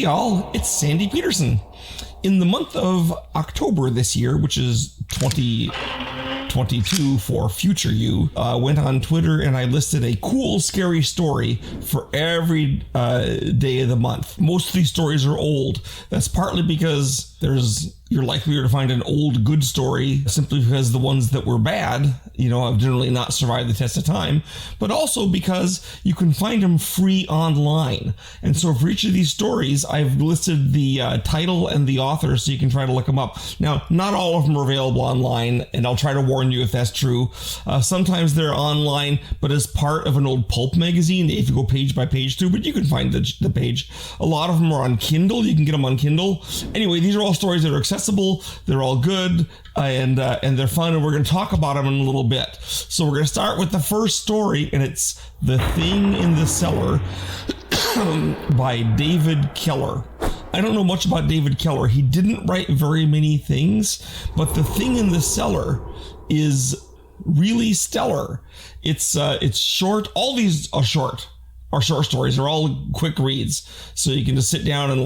y'all, it's Sandy Peterson. In the month of October this year, which is 2022 for future you, went on Twitter and I listed a cool, scary story for every day of the month. Most of these stories are old. That's partly because you're likelier to find an old good story simply because the ones that were bad, have generally not survived the test of time, but also because you can find them free online. And so for each of these stories, I've listed the title and the author so you can try to look them up. Now, not all of them are available online, and I'll try to warn you if that's true. Sometimes they're online, but as part of an old pulp magazine, if you go page by page through, but you can find the page. A lot of them are on Kindle. You can get them on Kindle. Anyway, these are all stories that are accessible. They're all good, and they're fun, and we're going to talk about them in a little bit. So we're going to start with the first story, and it's The Thing in the Cellar by David Keller. I don't know much about David Keller. He didn't write very many things, but The Thing in the Cellar is really stellar. It's short. All these are short. Our short stories are all quick reads, so you can just sit down and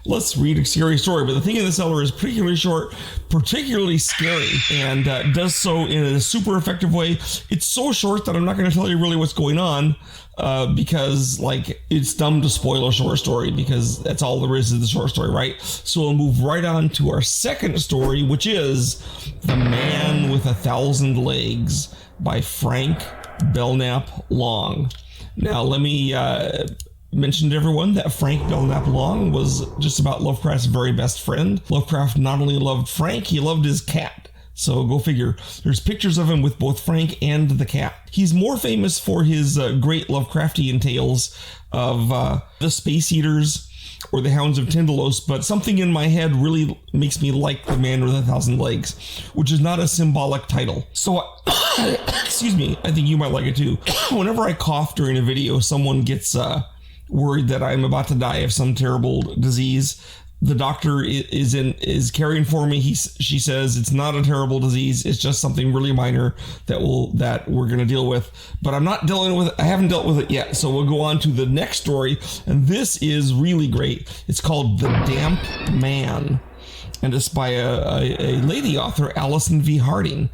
let's read a scary story. But The Thing in the Cellar is particularly short, particularly scary, and does so in a super effective way. It's so short that I'm not going to tell you really what's going on, because it's dumb to spoil a short story, because that's all there is the short story, right? So we'll move right on to our second story, which is The Man with 1,000 Legs by Frank Belknap Long. Now, let me mention to everyone that Frank Belknap Long was just about Lovecraft's very best friend. Lovecraft not only loved Frank, he loved his cat. So go figure. There's pictures of him with both Frank and the cat. He's more famous for his great Lovecraftian tales of the Space Eaters or the Hounds of Tindalos, but something in my head really makes me like The Man with 1,000 Legs, which is not a symbolic title. So, excuse me, I think you might like it too. Whenever I cough during a video, someone gets worried that I'm about to die of some terrible disease. The doctor is caring for me. She says it's not a terrible disease. It's just something really minor that we're going to deal with. But I'm not dealing with it. I haven't dealt with it yet. So we'll go on to the next story. And this is really great. It's called The Damp Man. And it's by a lady author, Allison V. Harding.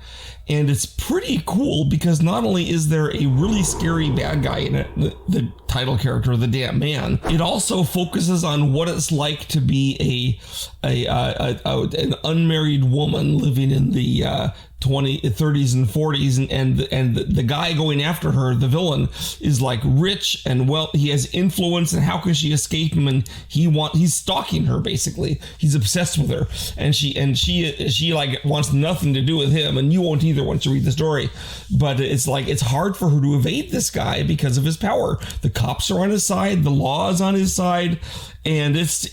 And it's pretty cool because not only is there a really scary bad guy in it, the title character, the Damp Man, it also focuses on what it's like to be an unmarried woman living in the 30s and 40s, and the guy going after her, the villain, is rich and he has influence, and how can she escape him? And he's stalking her basically. He's obsessed with her, and she wants nothing to do with him, and you won't either once you read the story. But it's hard for her to evade this guy because of his power. The cops are on his side, the law is on his side, and plus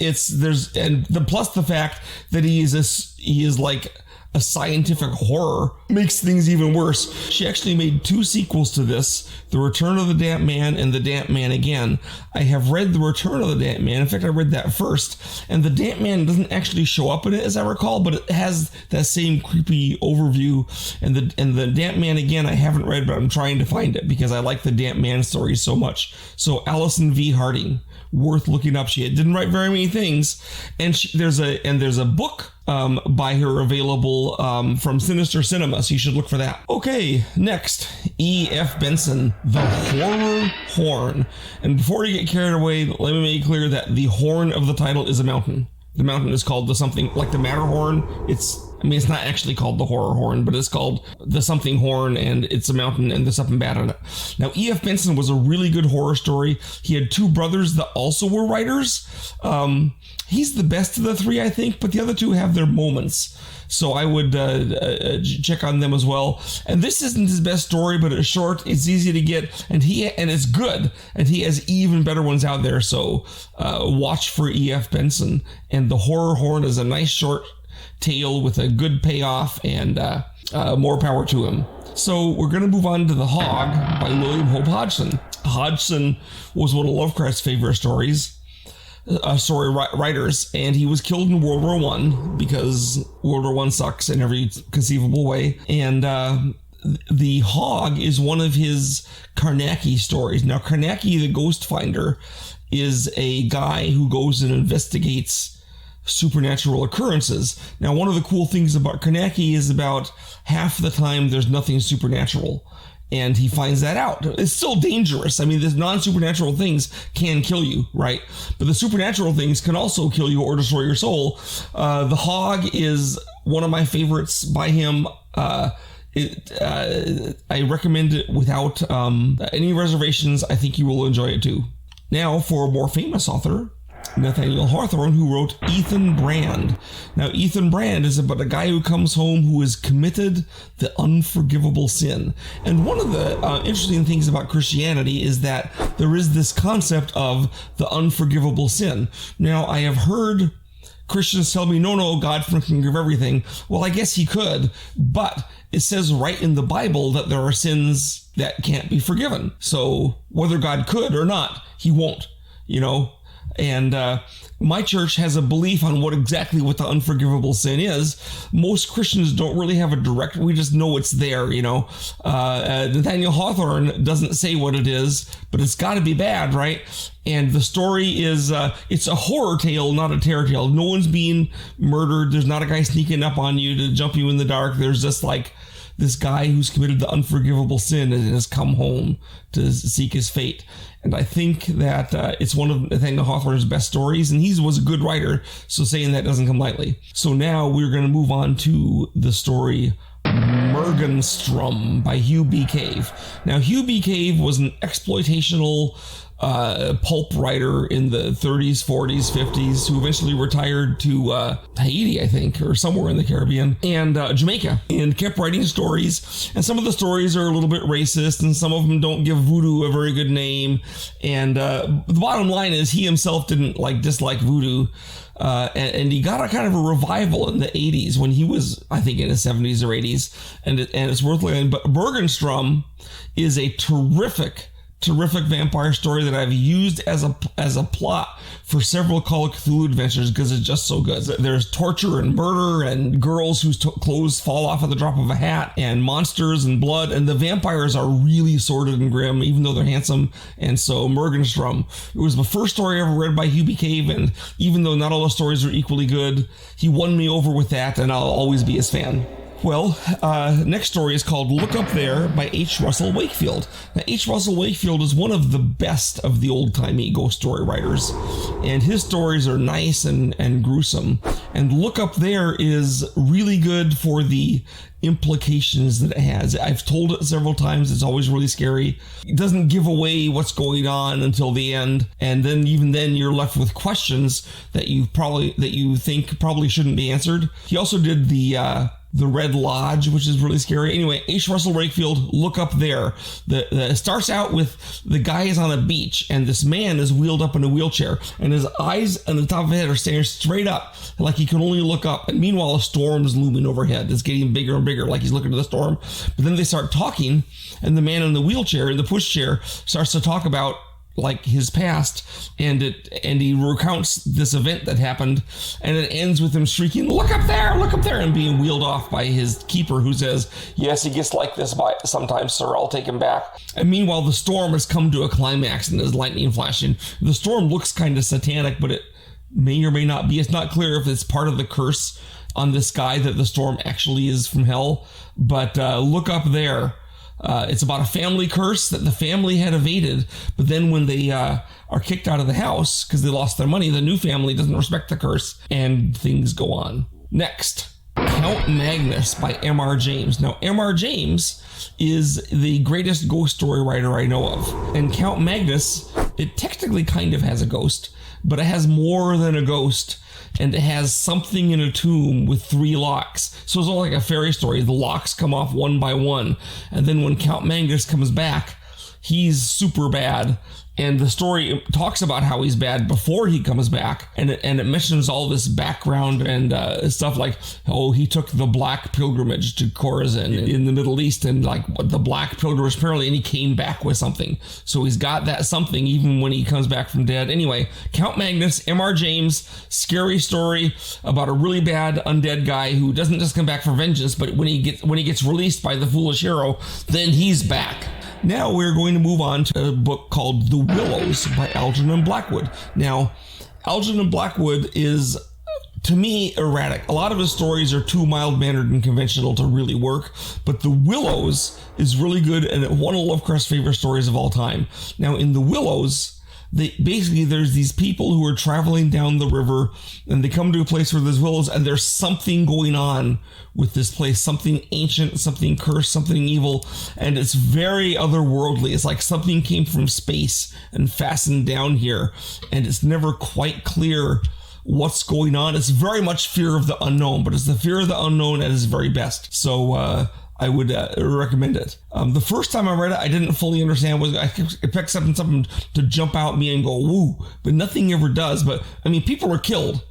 the fact that he is like a scientific horror makes things even worse. She actually made 2 sequels to this, The Return of the Damp Man and The Damp Man Again. I have read The Return of the Damp Man. In fact, I read that first, and the Damp Man doesn't actually show up in it as I recall, but it has that same creepy overview. And the Damp Man Again I haven't read, but I'm trying to find it because I like the Damp Man stories so much. So Allison V. Harding, worth looking up. She didn't write very many things, and there's a book by her available from Sinister Cinema, so you should look for that. Okay, next, E.F. Benson, The Horror Horn. And before you get carried away, let me make it clear that the horn of the title is a mountain. The mountain is called the something, like the Matterhorn. It's not actually called the Horror Horn, but it's called the something horn, and it's a mountain, and there's something bad on it. Now, E.F. Benson was a really good horror story. He had 2 brothers that also were writers. He's the best of the 3, I think, but the other 2 have their moments. So I would check on them as well. And this isn't his best story, but it's short, it's easy to get, and it's good. And he has even better ones out there. So watch for E.F. Benson. And The Horror Horn is a nice short tale with a good payoff, and more power to him. So we're going to move on to The Hog by William Hope Hodgson. Hodgson was one of Lovecraft's favorite writers, and he was killed in World War I because World War I sucks in every conceivable way. And The Hog is one of his Carnacki stories. Now, Carnacki the Ghost Finder is a guy who goes and investigates supernatural occurrences. Now, one of the cool things about Karnaki is about half the time there's nothing supernatural. And he finds that out. It's still dangerous. I mean, the non-supernatural things can kill you, right? But the supernatural things can also kill you or destroy your soul. The Hog is one of my favorites by him. I recommend it without any reservations. I think you will enjoy it too. Now, for a more famous author, Nathaniel Hawthorne, who wrote Ethan Brand. Now, Ethan Brand is about a guy who comes home who has committed the unforgivable sin. And one of the interesting things about Christianity is that there is this concept of the unforgivable sin. Now, I have heard Christians tell me, no, God can forgive everything. Well, I guess he could, but it says right in the Bible that there are sins that can't be forgiven. So whether God could or not, he won't, And my church has a belief on what the unforgivable sin is. Most Christians don't really have a direct, we just know it's there, Nathaniel Hawthorne doesn't say what it is, but it's got to be bad, right? And the story is, it's a horror tale, not a terror tale. No one's being murdered. There's not a guy sneaking up on you to jump you in the dark. There's just like this guy who's committed the unforgivable sin and has come home to seek his fate. And I think that it's one of Nathaniel Hawthorne's best stories, and he was a good writer, so saying that doesn't come lightly. So now we're going to move on to the story Murgunstrumm by Hugh B. Cave. Now, Hugh B. Cave was an exploitational pulp writer in the 30s, 40s, 50s, who eventually retired to Haiti, I think, or somewhere in the Caribbean, and Jamaica, and kept writing stories. And some of the stories are a little bit racist, and some of them don't give voodoo a very good name. And the bottom line is he himself didn't dislike voodoo. And he got a kind of a revival in the 80s when he was, I think, in his 70s or 80s. And it's worth looking at. But Murgunstrumm is a terrific vampire story that I've used as a plot for several Call of Cthulhu adventures because it's just so good. There's torture and murder and girls whose clothes fall off at the drop of a hat and monsters and blood, and the vampires are really sordid and grim even though they're handsome. And so Murgunstrumm, it was the first story I ever read by Hugh B. Cave, and even though not all the stories are equally good, he won me over with that, and I'll always be his fan. Well, next story is called Look Up There by H. Russell Wakefield. Now, H. Russell Wakefield is one of the best of the old-timey ghost story writers, and his stories are nice and gruesome. And Look Up There is really good for the implications that it has. I've told it several times. It's always really scary. It doesn't give away what's going on until the end, and then even then you're left with questions that you think probably shouldn't be answered. He also did the Red Lodge, which is really scary. Anyway, H. Russell Wakefield, Look Up There. It starts out with the guy is on a beach, and this man is wheeled up in a wheelchair, and his eyes on the top of his head are staring straight up, like he can only look up. And meanwhile, a storm is looming overhead. It's getting bigger and bigger, like he's looking at the storm. But then they start talking, and the man in the wheelchair, in the pushchair, starts to talk about like his past, and he recounts this event that happened, and it ends with him shrieking, look up there, and being wheeled off by his keeper, who says, yes, he gets like this sometimes, sir, I'll take him back. And meanwhile, the storm has come to a climax, and there's lightning flashing. The storm looks kind of satanic, but it may or may not be. It's not clear if it's part of the curse on this guy that the storm actually is from hell, but Look Up There. It's about a family curse that the family had evaded, but then when they are kicked out of the house because they lost their money, the new family doesn't respect the curse, and things go on. Next, Count Magnus by M.R. James. Now, M.R. James is the greatest ghost story writer I know of, and Count Magnus, it technically kind of has a ghost, but it has more than a ghost. And it has something in a tomb with 3 locks. So it's all like a fairy story. The locks come off one by one. And then when Count Magnus comes back, he's super bad. And the story talks about how he's bad before he comes back. And it mentions all this background and stuff like, oh, he took the Black Pilgrimage to Khorasan in the Middle East, and like the Black Pilgrimage apparently, and he came back with something. So he's got that something even when he comes back from dead. Anyway, Count Magnus, M.R. James, scary story about a really bad undead guy who doesn't just come back for vengeance, but when he gets released by the foolish hero, then he's back. Now we're going to move on to a book called The Willows by Algernon Blackwood. Now, Algernon Blackwood is, to me, erratic. A lot of his stories are too mild-mannered and conventional to really work, but The Willows is really good and one of Lovecraft's favorite stories of all time. Now, in The Willows, there's these people who are traveling down the river, and they come to a place where there's willows, and there's something going on with this place, something ancient, something cursed, something evil, and it's very otherworldly. It's like something came from space and fastened down here, and it's never quite clear what's going on. It's very much fear of the unknown, but it's the fear of the unknown at its very best. So I would recommend it. The first time I read it, I didn't fully understand. I expected something to jump out at me and go, woo, but nothing ever does. But, I mean, people are killed,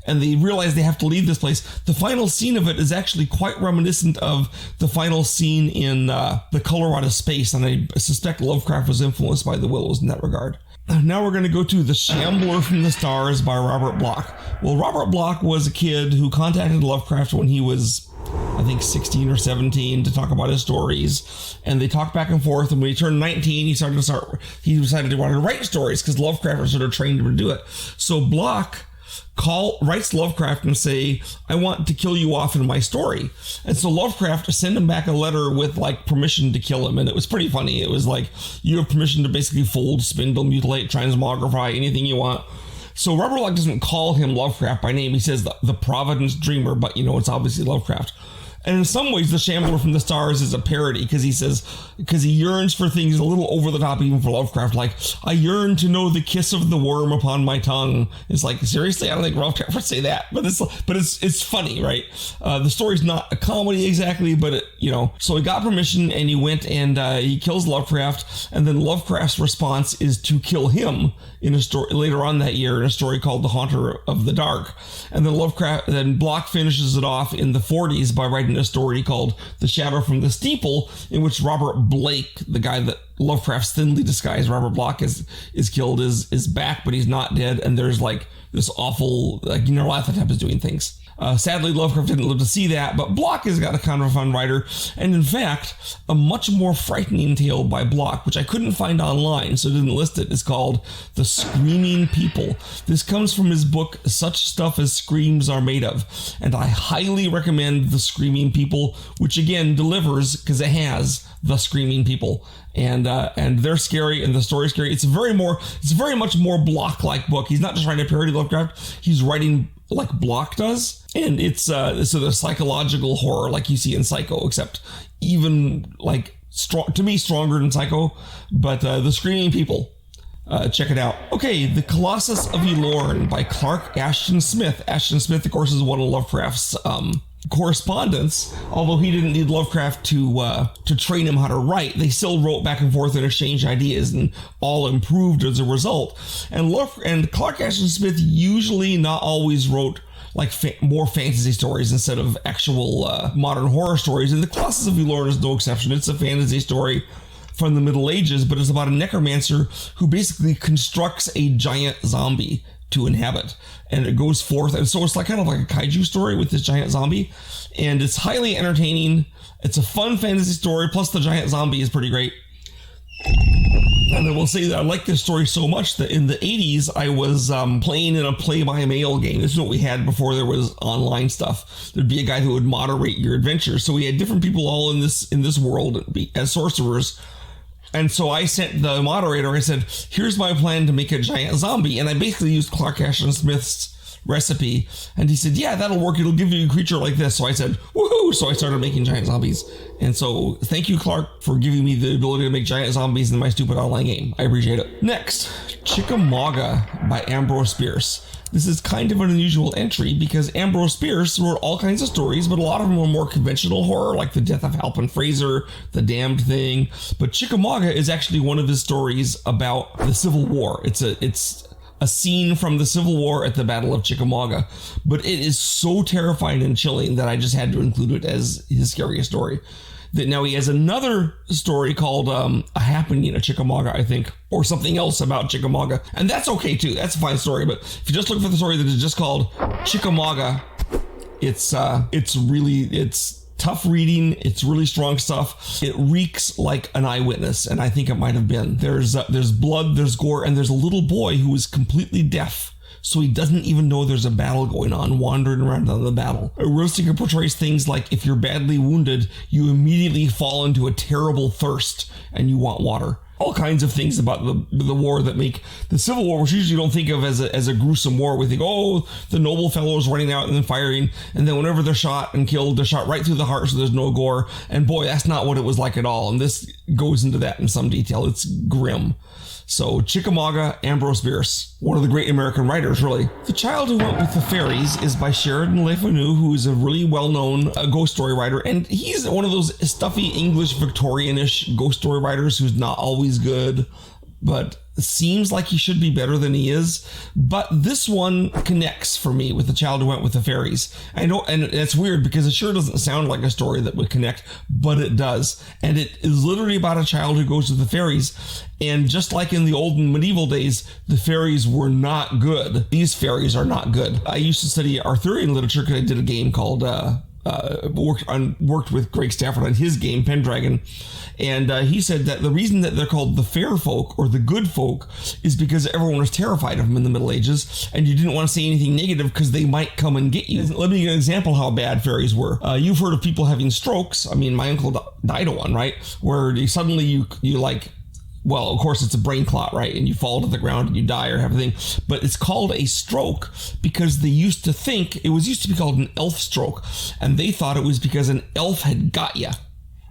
and they realize they have to leave this place. The final scene of it is actually quite reminiscent of the final scene in The Color Out of Space, and I suspect Lovecraft was influenced by The Willows in that regard. Now we're going to go to The Shambler from the Stars by Robert Bloch. Well, Robert Bloch was a kid who contacted Lovecraft when he was, I think, 16 or 17 to talk about his stories, and they talked back and forth, and when he turned 19 he decided he wanted to write stories because Lovecraft sort of trained him to do it. So Bloch writes Lovecraft and say, I want to kill you off in my story. And so Lovecraft sent him back a letter with like permission to kill him, and it was pretty funny. It was like, you have permission to basically fold, spindle, mutilate, transmogrify, anything you want. So Robert Bloch doesn't call him Lovecraft by name. He says the Providence Dreamer, but it's obviously Lovecraft. And in some ways, The Shambler from the Stars is a parody because he yearns for things a little over the top even for Lovecraft. Like, I yearn to know the kiss of the worm upon my tongue. It's like, seriously? I don't think Lovecraft would say that. But it's funny, right? The story's not a comedy exactly, but so he got permission and he went and he kills Lovecraft. And then Lovecraft's response is to kill him in a story later on that year in a story called The Haunter of the Dark. And then Bloch finishes it off in the 40s by writing a story called The Shadow from the Steeple, in which Robert Blake, the guy that Lovecraft's thinly disguised Robert Bloch is killed, is back, but he's not dead, and there's like this awful, like, Nyarlathotep is doing things. Sadly, Lovecraft didn't live to see that, but Bloch has got a kind of a fun writer, and in fact, a much more frightening tale by Bloch, which I couldn't find online, so I didn't list it, is called The Screaming People. This comes from his book, Such Stuff as Screams Are Made Of, and I highly recommend The Screaming People, which again delivers, because it has The Screaming People. And they're scary, and the story's scary. It's very much more Bloch-like book. He's not just writing a parody of Lovecraft, he's writing like Bloch does. And it's sort of psychological horror like you see in Psycho, except even like to me stronger than Psycho. But The Screaming People, check it out. Okay, The Colossus of Ylourgne by Clark Ashton Smith. Ashton Smith, of course, is one of Lovecraft's correspondence. Although he didn't need Lovecraft to train him how to write, they still wrote back and forth and exchanged ideas, and all improved as a result. And Clark Ashton Smith usually, not always, wrote like more fantasy stories instead of actual modern horror stories. And The Colossus of Ylourgne is no exception. It's a fantasy story from the Middle Ages, but it's about a necromancer who basically constructs a giant zombie to inhabit, and it goes forth, and so it's like kind of like a kaiju story with this giant zombie, and it's highly entertaining. It's a fun fantasy story, plus the giant zombie is pretty great. And I will say that I like this story so much that in the 80s I was playing in a play-by-mail game. This is what we had before there was online stuff. There'd be a guy who would moderate your adventures, so we had different people all in this world as sorcerers. And so I sent the moderator, I said, here's my plan to make a giant zombie. And I basically used Clark Ashton Smith's recipe. And he said, yeah, that'll work. It'll give you a creature like this. So I said, woohoo! So I started making giant zombies. And so thank you, Clark, for giving me the ability to make giant zombies in my stupid online game. I appreciate it. Next, Chickamauga by Ambrose Bierce. This is kind of an unusual entry because Ambrose Bierce wrote all kinds of stories, but a lot of them were more conventional horror, like The Death of Halpin Fraser, The Damned Thing. But Chickamauga is actually one of his stories about the Civil War. It's a scene from the Civil War at the Battle of Chickamauga, but it is so terrifying and chilling that I just had to include it as his scariest story. Now he has another story called A Happening at Chickamauga, I think, or something else about Chickamauga, and that's okay too. That's a fine story. But if you just look for the story that is just called Chickamauga, it's tough reading. It's really strong stuff. It reeks like an eyewitness, and I think it might have been. There's blood, there's gore, and there's a little boy who is completely deaf. So he doesn't even know there's a battle going on, wandering around on the battle. Rustica portrays things like if you're badly wounded, you immediately fall into a terrible thirst and you want water. All kinds of things about the war that make the Civil War, which usually don't think of as a gruesome war. We think, oh, the noble fellows running out and then firing, and then whenever they're shot and killed, they're shot right through the heart, so there's no gore. And boy, that's not what it was like at all. And this goes into that in some detail. It's grim. So Chickamauga, Ambrose Bierce, one of the great American writers, really. The Child Who Went with the Fairies is by Sheridan Le Fanu, who is a really well-known ghost story writer. And he's one of those stuffy English Victorian-ish ghost story writers who's not always good, but seems like he should be better than he is. But this one connects for me with The Child Who Went with the Fairies. I know, and it's weird because it sure doesn't sound like a story that would connect, but it does. And it is literally about a child who goes to the fairies. And just like in the olden medieval days, the fairies were not good. These fairies are not good. I used to study Arthurian literature because I did a game called worked with Greg Stafford on his game Pendragon, and he said that the reason that they're called the fair folk or the good folk is because everyone was terrified of them in the Middle Ages, and you didn't want to say anything negative because they might come and get you. Let me give you an example how bad fairies were. You've heard of people having strokes. I mean, my uncle died of one, right? Where suddenly you like, well, of course, it's a brain clot, right? And you fall to the ground and you die or everything. But it's called a stroke because they used to think, it used to be called an elf stroke. And they thought it was because an elf had got you.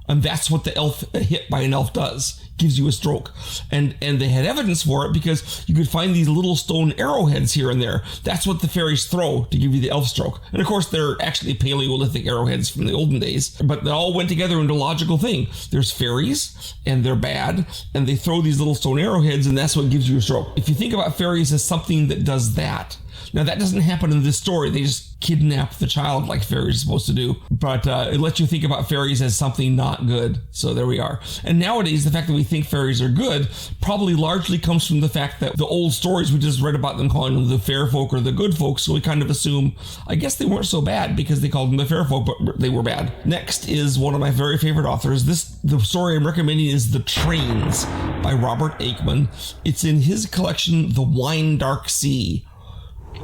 And that's what the elf hit by an elf does. Gives you a stroke. And they had evidence for it because you could find these little stone arrowheads here and there. That's what the fairies throw to give you the elf stroke. And of course, they're actually Paleolithic arrowheads from the olden days. But they all went together into a logical thing. There's fairies, and they're bad, and they throw these little stone arrowheads, and that's what gives you a stroke. If you think about fairies as something that does that, now that doesn't happen in this story. They just kidnap the child like fairies are supposed to do. But it lets you think about fairies as something not good. So there we are. And nowadays, the fact that we think fairies are good probably largely comes from the fact that the old stories we just read about them calling them the fair folk or the good folk. So we kind of assume, I guess they weren't so bad because they called them the fair folk, but they were bad. Next is one of my very favorite authors. The story I'm recommending is The Trains by Robert Aikman. It's in his collection, The Wine Dark Sea.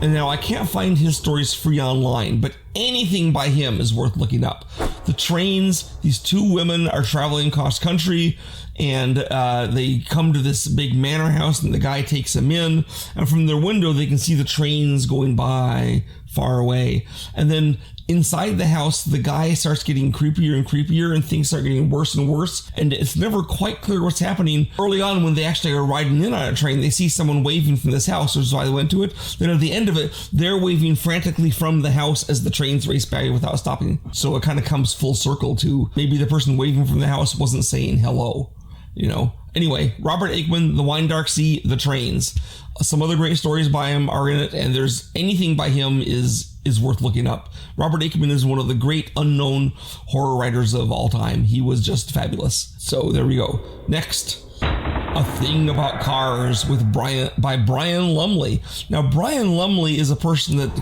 And now I can't find his stories free online, but anything by him is worth looking up. The Trains, these two women are traveling cross country, and they come to this big manor house, and the guy takes them in, and from their window they can see the trains going by far away. And then inside the house, the guy starts getting creepier and creepier, and things start getting worse and worse, and it's never quite clear what's happening. Early on, when they actually are riding in on a train, they see someone waving from this house, which is why they went to it. Then at the end of it, they're waving frantically from the house as the trains race by without stopping. So it kind of comes full circle to maybe the person waving from the house wasn't saying hello, you know. Anyway, Robert Aikman, The Wine Dark Sea, The Trains. Some other great stories by him are in it, and there's anything by him is worth looking up. Robert Aikman is one of the great unknown horror writers of all time. He was just fabulous. So there we go. Next, A Thing About Cars by Brian Lumley. Now, Brian Lumley is a person that I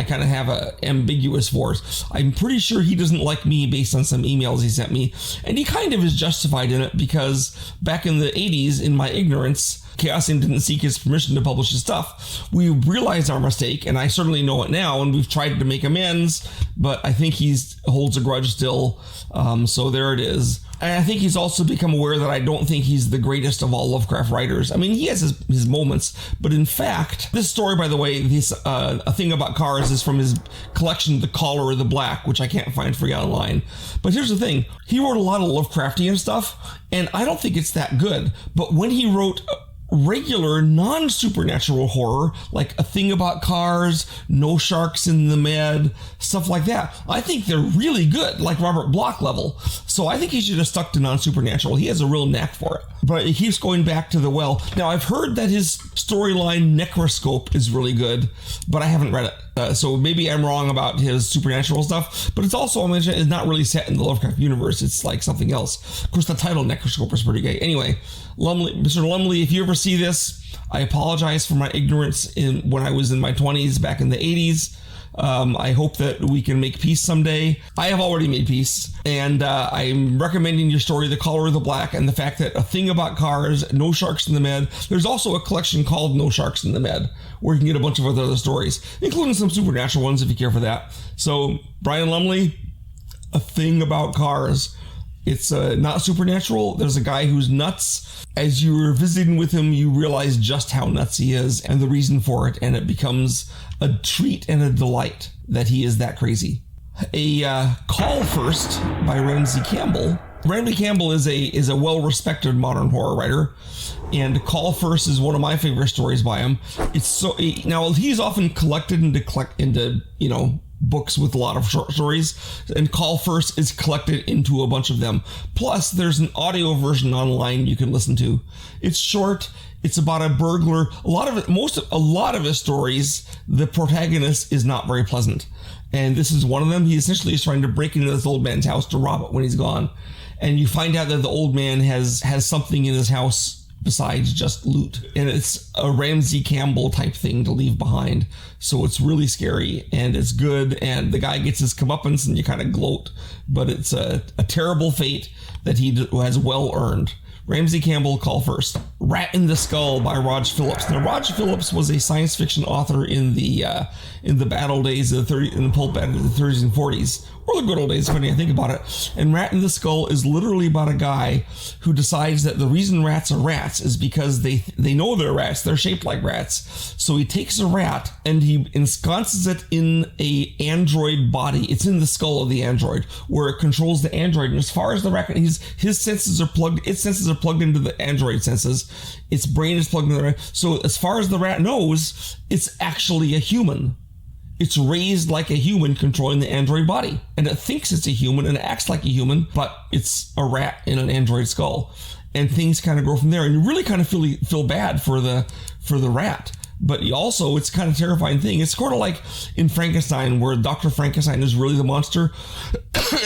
kind of have a ambiguous for. I'm pretty sure he doesn't like me based on some emails he sent me, and he kind of is justified in it because back in the 80s, in my ignorance, Chaosium didn't seek his permission to publish his stuff. We realized our mistake, and I certainly know it now, and we've tried to make amends, but I think he holds a grudge still, so there it is. And I think he's also become aware that I don't think he's the greatest of all Lovecraft writers. I mean, he has his moments, but in fact, this story, by the way, A Thing About Cars is from his collection, The Caller of the Black, which I can't find free online. But here's the thing. He wrote a lot of Lovecraftian stuff, and I don't think it's that good. But when he wrote regular non-supernatural horror, like A Thing About Cars, No Sharks in the Med, stuff like that, I think they're really good, like Robert Bloch level. So I think he should have stuck to non-supernatural. He has a real knack for it. But he keeps going back to the well. Now, I've heard that his storyline Necroscope is really good, but I haven't read it. So maybe I'm wrong about his supernatural stuff, but it's also, I mentioned, it's not really set in the Lovecraft universe. It's like something else. Of course, the title Necroscope is pretty gay. Anyway, Mr. Lumley, if you ever see this, I apologize for my ignorance when I was in my 20s back in the 80s. I hope that we can make peace someday. I have already made peace, and I'm recommending your story, The Color of the Black, and the fact that a thing about cars, No Sharks in the Med. There's also a collection called No Sharks in the Med, where you can get a bunch of other stories, including some supernatural ones if you care for that. So, Brian Lumley, A Thing About Cars. It's not supernatural. There's a guy who's nuts. As you're visiting with him, you realize just how nuts he is and the reason for it, and it becomes a treat and a delight that he is that crazy. A Call First by Ramsey Campbell. Ramsey Campbell is a well-respected modern horror writer, and Call First is one of my favorite stories by him. It's so now he's often collected into books with a lot of short stories, and Call First is collected into a bunch of them. Plus, there's an audio version online you can listen to. It's short. It's about a burglar. A lot of his stories, the protagonist is not very pleasant, and this is one of them. He essentially is trying to break into this old man's house to rob it when he's gone, and you find out that the old man has something in his house besides just loot, and it's a Ramsey Campbell type thing to leave behind. So it's really scary, and it's good, and the guy gets his comeuppance, and you kind of gloat, but it's a terrible fate that he has well earned. Ramsey Campbell, Call First. Rat in the Skull by Raj Phillips. Now, Raj Phillips was a science fiction author in the battle days of the pulp battle of the 30s and 40s, or the good old days, depending how you think about it. And Rat in the Skull is literally about a guy who decides that the reason rats are rats is because they know they're rats. They're shaped like rats. So he takes a rat and he ensconces it in a android body. It's in the skull of the android, where it controls the android. And as far as the rat, its senses are plugged into the android senses. Its brain is plugged into the rat. So as far as the rat knows, it's actually a human. It's raised like a human controlling the android body. And it thinks it's a human and it acts like a human, but it's a rat in an android skull. And things kind of grow from there. And you really kind of feel bad for the rat. But also, it's kind of a terrifying thing. It's sort of like in Frankenstein, where Dr. Frankenstein is really the monster.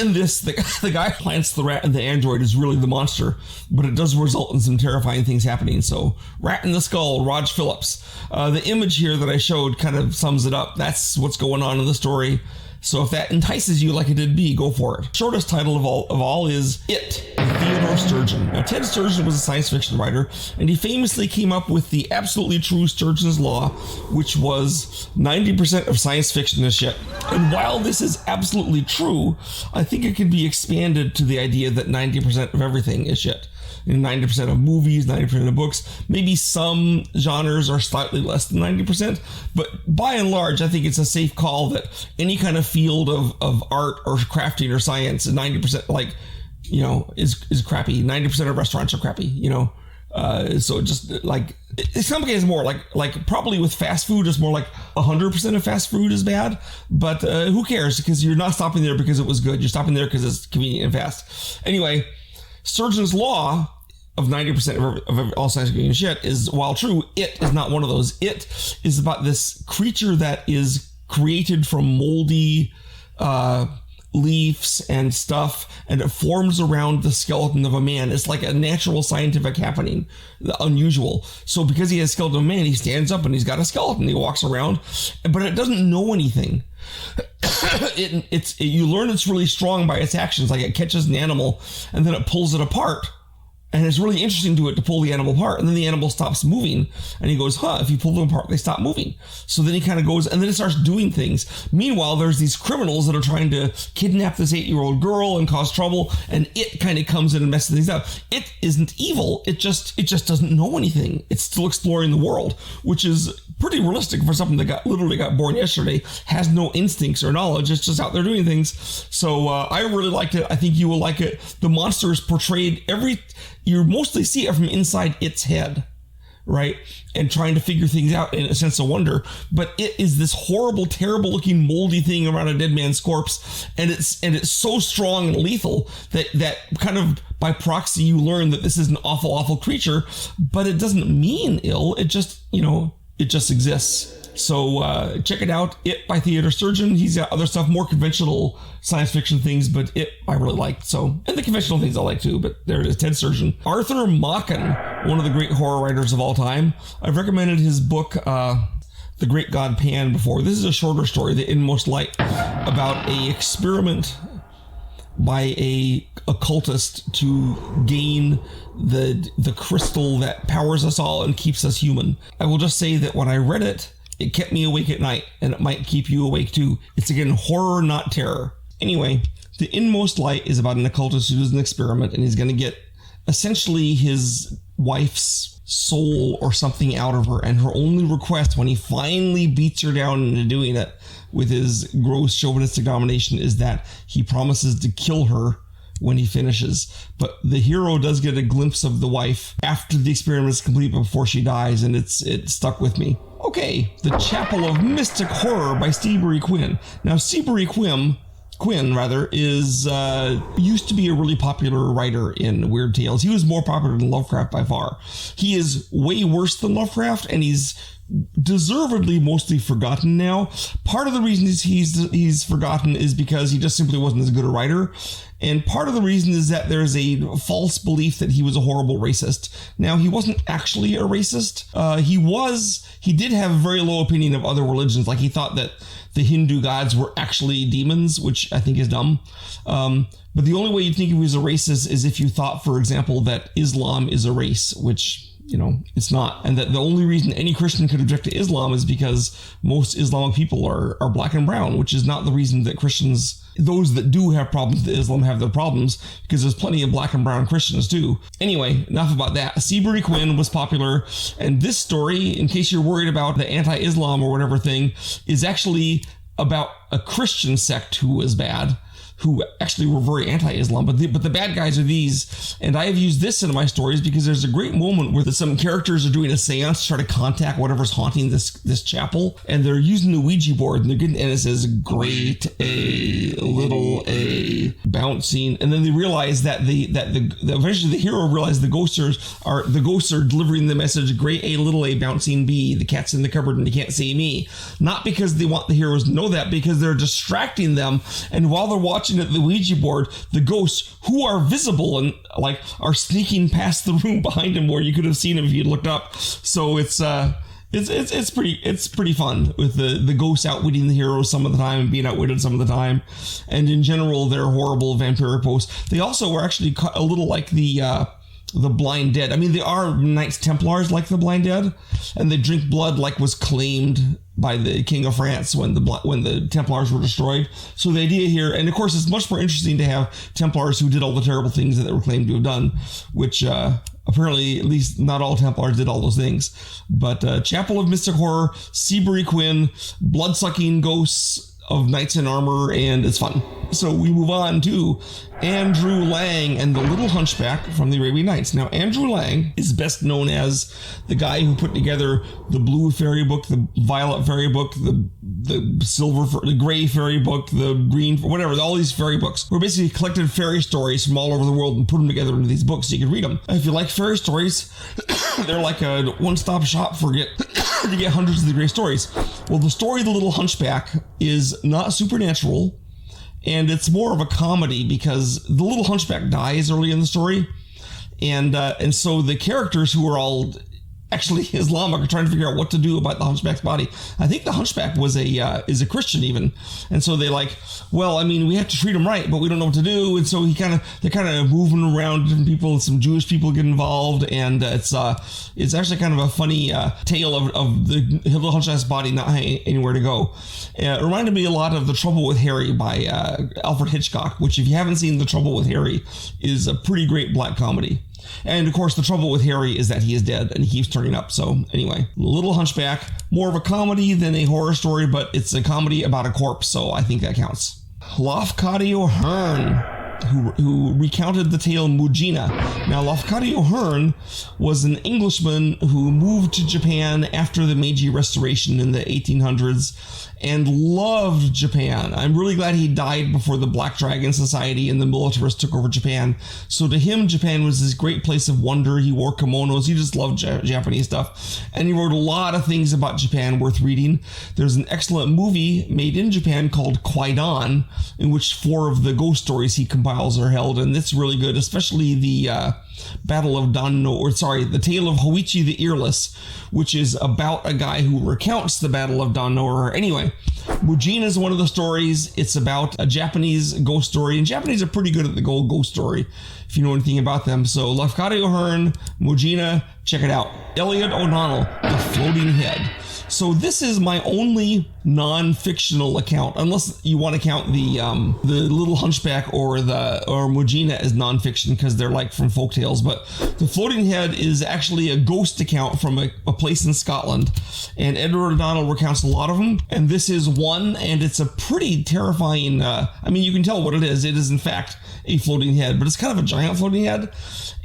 In this, the guy who plants the rat and the android is really the monster. But it does result in some terrifying things happening. So, Rat in the Skull, Raj Phillips. The image here that I showed kind of sums it up. That's what's going on in the story. So if that entices you like it did me, go for it. Shortest title of all is It, by Theodore Sturgeon. Now, Ted Sturgeon was a science fiction writer, and he famously came up with the absolutely true Sturgeon's Law, which was 90% of science fiction is shit. And while this is absolutely true, I think it can be expanded to the idea that 90% of everything is shit. 90% of movies, 90% of books. Maybe some genres are slightly less than 90%, but by and large, I think it's a safe call that any kind of field of art or crafting or science is 90% is crappy. 90% of restaurants are crappy, so just like, in some cases more like probably with fast food, it's more like 100% of fast food is bad, but who cares? Because you're not stopping there because it was good. You're stopping there because it's convenient and fast. Anyway, Sturgeon's Law of 90% of all science fiction shit is, while true, it is not one of those. It is about this creature that is created from moldy leaves and stuff, and it forms around the skeleton of a man. It's like a natural scientific happening, unusual. So because he has a skeleton of a man, he stands up and he's got a skeleton. He walks around, but it doesn't know anything. You learn it's really strong by its actions. Like, it catches an animal and then it pulls it apart. And it's really interesting to it to pull the animal apart. And then the animal stops moving. And he goes, if you pull them apart, they stop moving. So then he kind of goes, and then it starts doing things. Meanwhile, there's these criminals that are trying to kidnap this 8-year-old girl and cause trouble. And it kind of comes in and messes things up. It isn't evil. It just doesn't know anything. It's still exploring the world, which is pretty realistic for something that literally got born yesterday, has no instincts or knowledge. It's just out there doing things. So I really liked it. I think you will like it. The monster is portrayed you mostly see it from inside its head, right? And trying to figure things out in a sense of wonder. But it is this horrible, terrible looking moldy thing around a dead man's corpse. And it's so strong and lethal that kind of by proxy you learn that this is an awful, awful creature, but it doesn't mean ill. It just, it just exists. So check it out. It by Theodore Sturgeon. He's got other stuff, more conventional science fiction things, but it I really liked. So, and the conventional things I like too, but there it is, Ted Sturgeon. Arthur Machen, one of the great horror writers of all time. I've recommended his book, The the great god Pan before. This is a shorter story, The Inmost Light, about a experiment by a occultist to gain the crystal that powers us all and keeps us human. I will just say that when I read it, it kept me awake at night, and it might keep you awake too. It's again horror, not terror. Anyway, The Inmost Light is about an occultist who does an experiment, and he's going to get essentially his wife's soul or something out of her, and her only request when he finally beats her down into doing it with his gross chauvinistic domination is that he promises to kill her when he finishes. But the hero does get a glimpse of the wife after the experiment is complete, before she dies, and it stuck with me. Okay, The Chapel of Mystic Horror by Seabury Quinn. Now, Seabury Quinn is used to be a really popular writer in Weird Tales. He was more popular than Lovecraft by far. He is way worse than Lovecraft, and he's deservedly mostly forgotten now. Part of the reason he's forgotten is because he just simply wasn't as good a writer, and part of the reason is that there's a false belief that he was a horrible racist. Now, he wasn't actually a racist. He did have a very low opinion of other religions. Like, he thought that the Hindu gods were actually demons, which I think is dumb. But the only way you'd think he was a racist is if you thought, for example, that Islam is a race, which, it's not. And that the only reason any Christian could object to Islam is because most Islamic people are black and brown, which is not the reason that Christians, those that do have problems with Islam, have their problems, because there's plenty of black and brown Christians too. Anyway, enough about that. Seabury Quinn was popular, and this story, in case you're worried about the anti-Islam or whatever thing, is actually about a Christian sect who was bad, who actually were very anti-Islam, but the bad guys are these. And I have used this in my stories because there's a great moment where some characters are doing a seance to try to contact whatever's haunting this chapel, and they're using the Ouija board, and it says great A, little a, bouncing, and then they realize that eventually the hero realizes the ghosts are delivering the message great A, little a, bouncing B, the cat's in the cupboard and you can't see me. Not because they want the heroes to know that, because they're distracting them, and while they're watching at the Ouija board, the ghosts, who are visible and are sneaking past the room behind him where you could have seen him if you looked up. So it's pretty fun with the ghosts outwitting the heroes some of the time and being outwitted some of the time. And in general, they're horrible vampiric hosts. They also were actually a little like the Blind Dead. I mean, they are Knights Templars like the Blind Dead, and they drink blood like was claimed by the King of France when the Templars were destroyed. So the idea here, and of course it's much more interesting to have Templars who did all the terrible things that they were claimed to have done, which apparently at least not all Templars did all those things. But Chapel of Mystic Horror, Seabury Quinn, blood-sucking ghosts of knights in armor, and it's fun. So we move on to Andrew Lang and the Little Hunchback from the Arabian Nights. Now, Andrew Lang is best known as the guy who put together the blue fairy book, the violet fairy book, the the gray fairy book, the green, whatever, all these fairy books. Were basically collected fairy stories from all over the world and put them together into these books so you could read them. If you like fairy stories, they're like a one-stop shop to get hundreds of the great stories. Well, the story of the Little Hunchback is not supernatural, and it's more of a comedy because the Little Hunchback dies early in the story, and so the characters who are all actually Islamic are trying to figure out what to do about the Hunchback's body. I think the Hunchback is a Christian even, and so they we have to treat him right, but we don't know what to do, and so they're kind of moving around different people. Some Jewish people get involved, and it's actually kind of a funny tale of the Little Hunchback's body not having anywhere to go. It reminded me a lot of The Trouble with Harry by Alfred Hitchcock, which, if you haven't seen The Trouble with Harry, is a pretty great black comedy. And of course, the trouble with Harry is that he is dead and he keeps turning up. So anyway, Little Hunchback, more of a comedy than a horror story, but it's a comedy about a corpse, so I think that counts. Loafcadi O'Hearn, who recounted the tale Mujina. Now, Loafcadi O'Hearn was an Englishman who moved to Japan after the Meiji Restoration in the 1800s and loved Japan. I'm really glad he died before the Black Dragon Society and the militarists took over Japan. So to him, Japan was this great place of wonder. He wore kimonos. He just loved Japanese stuff. And he wrote a lot of things about Japan worth reading. There's an excellent movie made in Japan called Kwaidan, in which 4 of the ghost stories he compiles are held, and it's really good, especially the Battle of the Tale of Hoichi the Earless, which is about a guy who recounts the Battle of Don Nor. Anyway, Mujina is one of the stories. It's about a Japanese ghost story, and Japanese are pretty good at the ghost story, if you know anything about them. So Lafcadio O'Hearn, Mujina, check it out. Elliot O'Donnell, The Floating Head. So this is my only non-fictional account, unless you want to count the Little Hunchback or Mujina as non-fiction, because they're like from folktales. But The Floating Head is actually a ghost account from a place in Scotland, and Edward O'Donnell recounts a lot of them. And this is one, and it's a pretty terrifying. You can tell what it is. It is in fact a floating head, but it's kind of a giant floating head.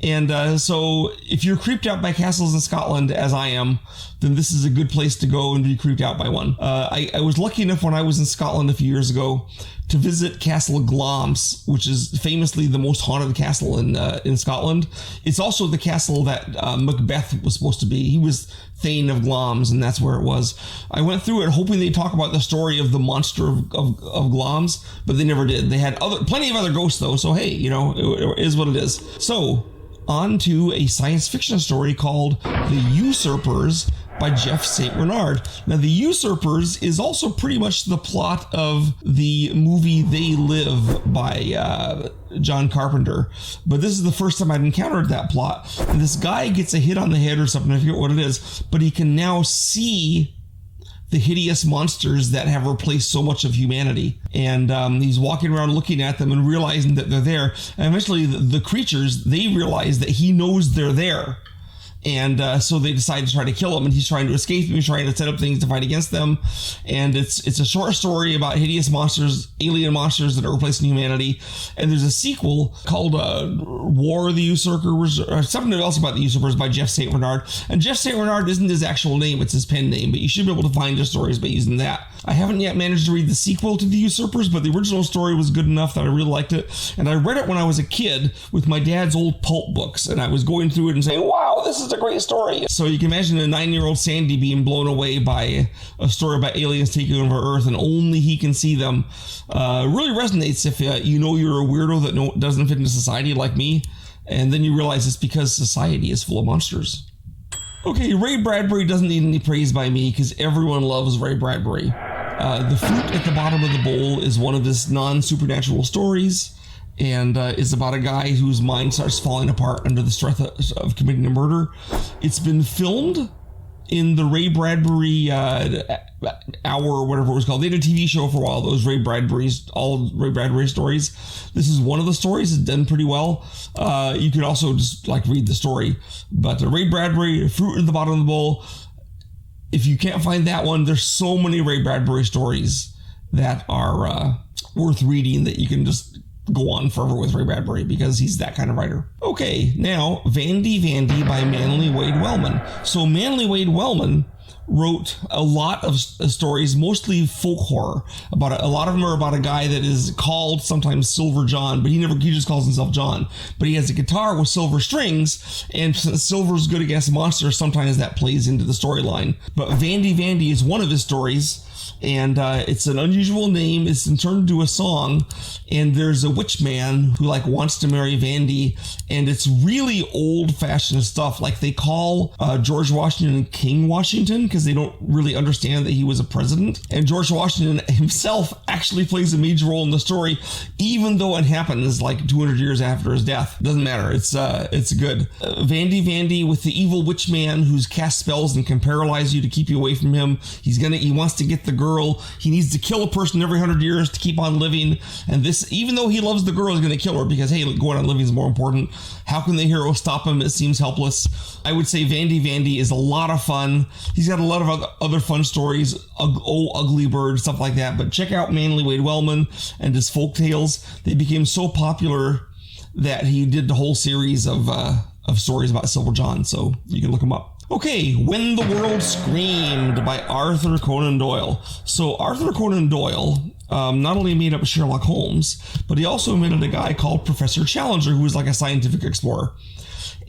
And so if you're creeped out by castles in Scotland, as I am, then this is a good place to go and be creeped out by one. I was lucky enough when I was in Scotland a few years ago to visit Castle Glamis, which is famously the most haunted castle in Scotland. It's also the castle that Macbeth was supposed to be. He was Thane of Glamis, and that's where it was. I went through it hoping they'd talk about the story of the monster of Glamis, but they never did. They had plenty of other ghosts, though, so hey, it is what it is. So, on to a science fiction story called The Usurpers by Jeff St. Bernard. Now, The Usurpers is also pretty much the plot of the movie They Live by John Carpenter. But this is the first time I've encountered that plot. And this guy gets a hit on the head or something, I forget what it is, but he can now see the hideous monsters that have replaced so much of humanity. And he's walking around looking at them and realizing that they're there. And eventually the creatures, they realize that he knows they're there. And so they decide to try to kill him, and he's trying to escape him. He's trying to set up things to fight against them. And it's a short story about hideous monsters, alien monsters that are replacing humanity. And there's a sequel called War of the Usurpers, or something else about the Usurpers by Jeff St. Bernard. And Jeff St. Bernard isn't his actual name, it's his pen name, but you should be able to find his stories by using that. I haven't yet managed to read the sequel to The Usurpers, but the original story was good enough that I really liked it. And I read it when I was a kid with my dad's old pulp books, and I was going through it and saying, wow, this is a great story. So you can imagine a 9-year-old Sandy being blown away by a story about aliens taking over Earth and only he can see them. Really resonates if you know you're a weirdo that doesn't fit into society like me, and then you realize it's because society is full of monsters. Okay, Ray Bradbury doesn't need any praise by me because everyone loves Ray Bradbury. The Fruit at the Bottom of the Bowl is one of his non-supernatural stories, and is about a guy whose mind starts falling apart under the stress of committing a murder. It's been filmed in the Ray Bradbury Hour, or whatever it was called. They did a TV show for a while, all Ray Bradbury stories. This is one of the stories. It's done pretty well. You could also just read the story. But Ray Bradbury, Fruit at the Bottom of the Bowl. If you can't find that one, there's so many Ray Bradbury stories that are worth reading that you can just go on forever with Ray Bradbury because he's that kind of writer. Okay, now Vandy Vandy by Manly Wade Wellman. So Manly Wade Wellman wrote a lot of stories, mostly folk horror. A lot of them are about a guy that is called sometimes Silver John, but he just calls himself John. But he has a guitar with silver strings, and since silver's good against monsters, sometimes that plays into the storyline. But Vandy Vandy is one of his stories, and it's an unusual name. It's turned into a song, and there's a witch man who wants to marry Vandy, and it's really old-fashioned stuff. They call George Washington King Washington because they don't really understand that he was a president. And George Washington himself actually plays a major role in the story, even though it happens 200 years after his death. Doesn't matter. It's good. Vandy Vandy with the evil witch man who's cast spells and can paralyze you to keep you away from him. He wants to get the girl. He needs to kill a person every 100 years to keep on living. And this, even though he loves the girl, he's going to kill her because, hey, going on living is more important. How can the hero stop him? It seems helpless. I would say Vandy Vandy is a lot of fun. He's got a lot of other fun stories. Oh, Ugly Bird, stuff like that. But check out Manly Wade Wellman and his folk tales. They became so popular that he did the whole series of stories about Silver John. So you can look them up. Okay, When the World Screamed by Arthur Conan Doyle. So Arthur Conan Doyle not only made up Sherlock Holmes, but he also invented a guy called Professor Challenger, who was a scientific explorer.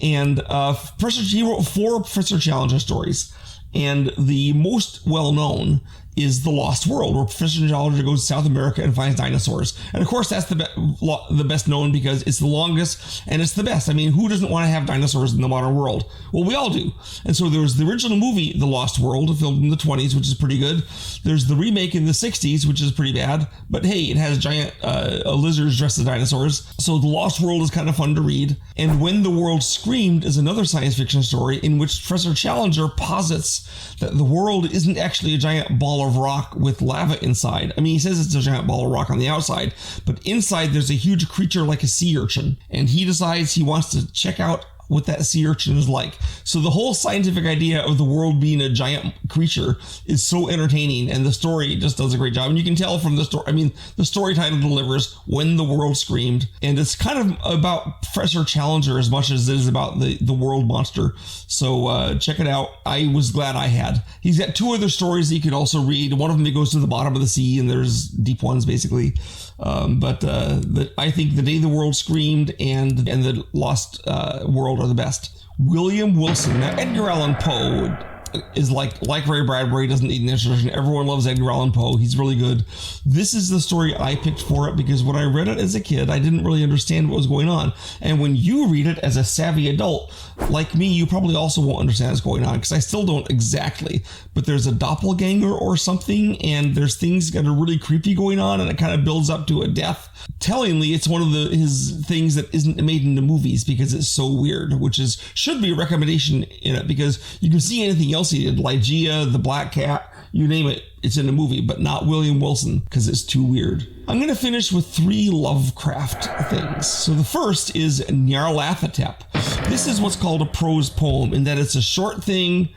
And he wrote 4 Professor Challenger stories. And the most well-known is The Lost World, where Professor Challenger goes to South America and finds dinosaurs. And of course, that's the best known because it's the longest and it's the best. I mean, who doesn't want to have dinosaurs in the modern world? Well, we all do. And so there was the original movie, The Lost World, filmed in the 20s, which is pretty good. There's the remake in the 60s, which is pretty bad. But hey, it has giant lizards dressed as dinosaurs. So The Lost World is kind of fun to read. And When the World Screamed is another science fiction story in which Professor Challenger posits that the world isn't actually a giant ball of rock with lava inside. I mean, he says it's a giant ball of rock on the outside, but inside there's a huge creature like a sea urchin, and he decides he wants to check out what that sea urchin is like. So the whole scientific idea of the world being a giant creature is so entertaining, and the story just does a great job. And you can tell from the story, I mean, the story title delivers, When the World Screamed, and it's kind of about Professor Challenger as much as it is about the world monster. So check it out. I was glad I had. He's got 2 other stories that you could also read. One of them, he goes to the bottom of the sea, and there's deep ones, basically. But I think The Day the World Screamed and The Lost World are the best. William Wilson. Now, Edgar Allan Poe is like Ray Bradbury, doesn't need an introduction. Everyone loves Edgar Allan Poe. He's really good. This is the story I picked for it because when I read it as a kid, I didn't really understand what was going on. And when you read it as a savvy adult, like me, you probably also won't understand what's going on because I still don't exactly. But there's a doppelganger or something, and there's things that are really creepy going on, and it kind of builds up to a death. Tellingly, it's one of his things that isn't made into movies because it's so weird, which should be a recommendation in it because you can see anything else he did, Ligeia, The Black Cat, you name it, it's in a movie, but not William Wilson because it's too weird. I'm going to finish with 3 Lovecraft things. So the first is Nyarlathotep. This is what's called a prose poem in that it's a short thing,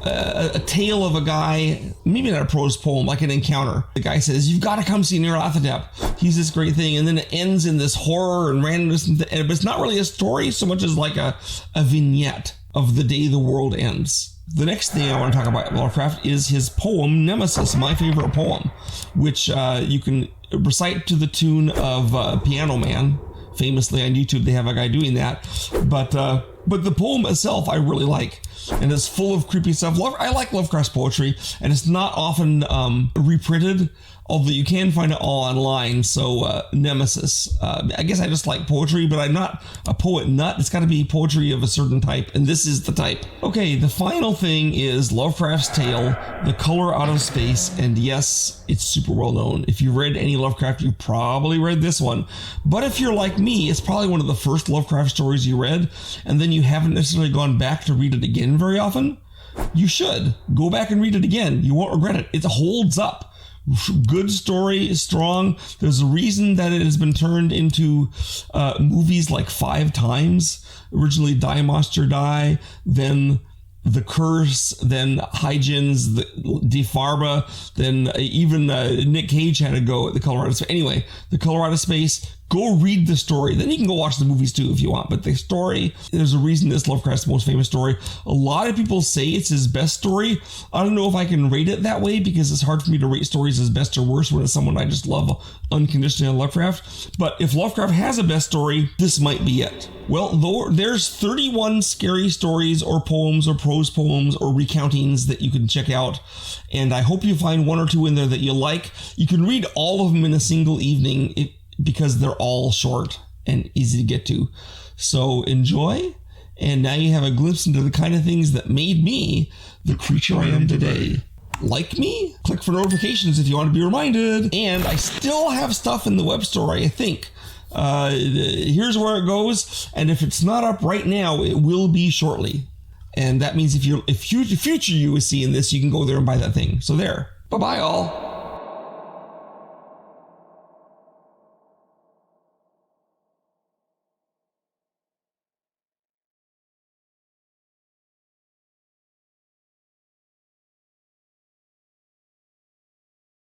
a tale of a guy, maybe not a prose poem, like an encounter. The guy says, you've got to come see Nyarlathotep. He's this great thing. And then it ends in this horror and randomness. But it's not really a story so much as like a vignette of the day the world ends. The next thing I want to talk about Lovecraft is his poem, Nemesis, my favorite poem, which you can recite to the tune of Piano Man. Famously on YouTube, they have a guy doing that. But the poem itself, I really like. And it's full of creepy stuff. I like Lovecraft's poetry, and it's not often reprinted, although you can find it all online. So Nemesis. I guess I just like poetry, but I'm not a poet nut. It's got to be poetry of a certain type, and this is the type. Okay, the final thing is Lovecraft's tale, The Color Out of Space, and yes, it's super well known. If you read any Lovecraft, you probably read this one. But if you're like me, it's probably one of the first Lovecraft stories you read, and then you haven't necessarily gone back to read it again very often. You should. Go back and read it again. You won't regret it. It holds up. Good story, strong. There's a reason that it has been turned into movies like 5 times. Originally Die Monster Die, then The Curse, then Hygens, De Farba, then even Nick Cage had a go at The Color Out of Space. Anyway, The Color Out of Space, go read the story. Then you can go watch the movies too if you want. But the story, there's a reason this Lovecraft's most famous story. A lot of people say it's his best story. I don't know if I can rate it that way because it's hard for me to rate stories as best or worst when it's someone I just love unconditionally on Lovecraft. But if Lovecraft has a best story, this might be it. Well, there's 31 scary stories or poems or prose poems or recountings that you can check out. And I hope you find 1 or 2 in there that you like. You can read all of them in a single evening because they're all short and easy to get to. So enjoy. And now you have a glimpse into the kind of things that made me the creature I am today. Like me? Click for notifications if you want to be reminded. And I still have stuff in the web store, I think. Here's where it goes. And if it's not up right now, it will be shortly. And that means if future you is seeing this, you can go there and buy that thing. So there. Bye-bye all.